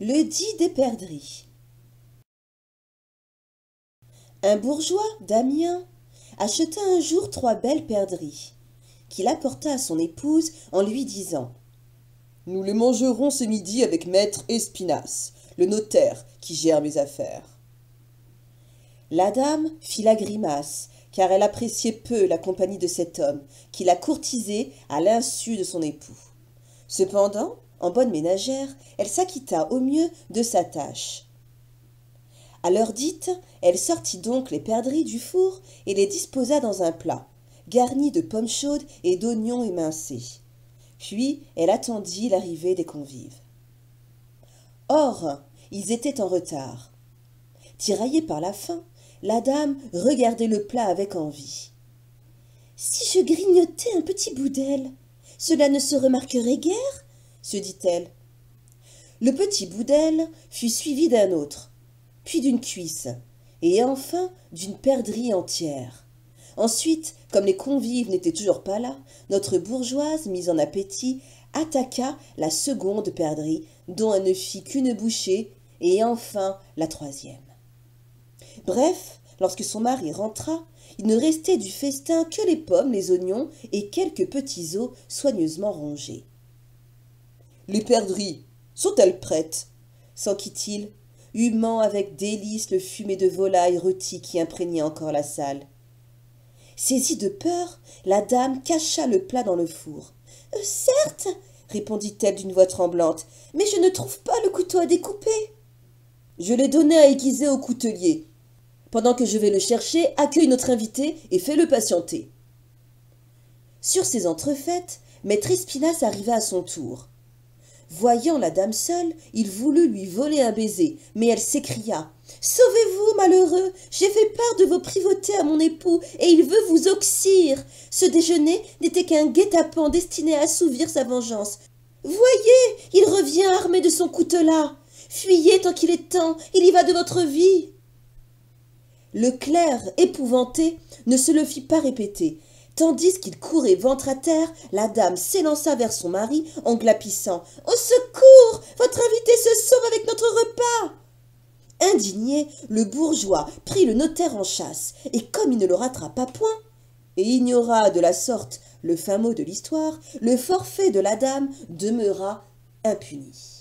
Le dit des perdrix. Un bourgeois, d'Amiens, acheta un jour 3 belles perdrix, qu'il apporta à son épouse en lui disant « Nous les mangerons ce midi avec maître Espinasse, le notaire qui gère mes affaires. » La dame fit la grimace, car elle appréciait peu la compagnie de cet homme, qui la courtisait à l'insu de son époux. Cependant, en bonne ménagère, elle s'acquitta au mieux de sa tâche. À l'heure dite, elle sortit donc les perdrix du four et les disposa dans un plat, garni de pommes chaudes et d'oignons émincés. Puis elle attendit l'arrivée des convives. Or, ils étaient en retard. Tiraillée par la faim, la dame regardait le plat avec envie. « Si je grignotais un petit bout d'aile, cela ne se remarquerait guère ?» se dit-elle. Le petit bout d'aile fut suivi d'un autre, puis d'une cuisse, et enfin d'une perdrix entière. Ensuite, comme les convives n'étaient toujours pas là, notre bourgeoise, mise en appétit, attaqua la seconde perdrix, dont elle ne fit qu'une bouchée, et enfin la troisième. Bref, lorsque son mari rentra, il ne restait du festin que les pommes, les oignons et quelques petits os soigneusement rongés. « Les perdrix, sont-elles prêtes ?» s'enquit-il, humant avec délice le fumet de volaille rôtie qui imprégnait encore la salle. Saisie de peur, la dame cacha le plat dans le four. « Certes, répondit-elle d'une voix tremblante, mais je ne trouve pas le couteau à découper. »« Je l'ai donné à aiguiser au coutelier. Pendant que je vais le chercher, accueille notre invité et fais-le patienter. » Sur ces entrefaites, maître Espinasse arriva à son tour. Voyant la dame seule, il voulut lui voler un baiser, mais elle s'écria « Sauvez-vous, malheureux, j'ai fait part de vos privautés à mon époux, et il veut vous oxyre. Ce déjeuner n'était qu'un guet-apens destiné à assouvir sa vengeance. Voyez, il revient armé de son coutelas. Fuyez tant qu'il est temps, il y va de votre vie. » Le clerc, épouvanté, ne se le fit pas répéter. Tandis qu'il courait ventre à terre, la dame s'élança vers son mari en glapissant. « Au secours! Votre invité se sauve avec notre repas !» Indigné, le bourgeois prit le notaire en chasse, et comme il ne le rattrapa point, et ignora de la sorte le fin mot de l'histoire, le forfait de la dame demeura impuni.